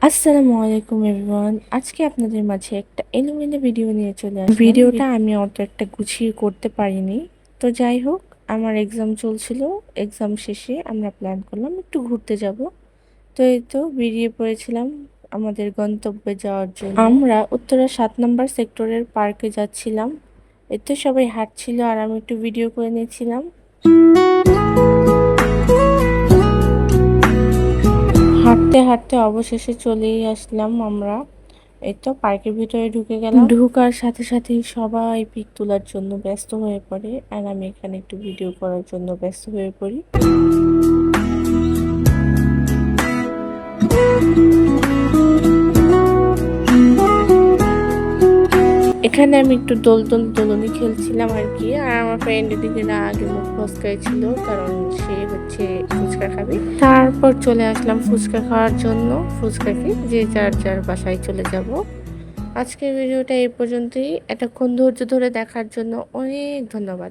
আসসালামু আলাইকুম এভরিওয়ান। আজকে আপনাদের মাঝে একটা এলোমেলো ভিডিও নিয়ে চলে আসলাম। ভিডিওটা আমি অত একটা গুছিয়ে করতে পারিনি। তো যাই হোক, আমার এক্সাম চলছিল। এক্সাম শেষে আমরা প্ল্যান করলাম একটু ঘুরতে যাব। তো এই তো বেরিয়ে পড়েছিলাম আমাদের গন্তব্যে যাওয়ার জন্য। আমরা উত্তরা 7 নম্বর সেক্টরের পার্কে যাচ্ছিলাম। এই তো সবাই হাঁটছিল আর আমি একটু ভিডিও করে নিয়েছিলাম। হাঁটতে হাঁটতে অবশেষে চলেই আসলাম আমরা। এই তো পার্কের ভিতরে ঢুকে গেলাম। ঢুকার সাথে সাথেই সবাই পিক তোলার জন্য ব্যস্ত হয়ে পড়ে আর আমি এখানে একটু ভিডিও করার জন্য ব্যস্ত হয়ে পড়ি। এখানে আমি একটু দোলনি খেলছিলাম আর কি। আর আমার ফ্রেন্ড এদিকে না আগে মুখ ফসকাইছিল, কারণ সে হচ্ছে ফুচকা খাবে। তারপর চলে আসলাম ফুচকা খাওয়ার জন্য। ফুচকা খেয়ে যে যার যার বাসায় চলে যাব। আজকের ভিডিওটা এই পর্যন্তই। এতক্ষণ ধৈর্য ধরে দেখার জন্য অনেক ধন্যবাদ।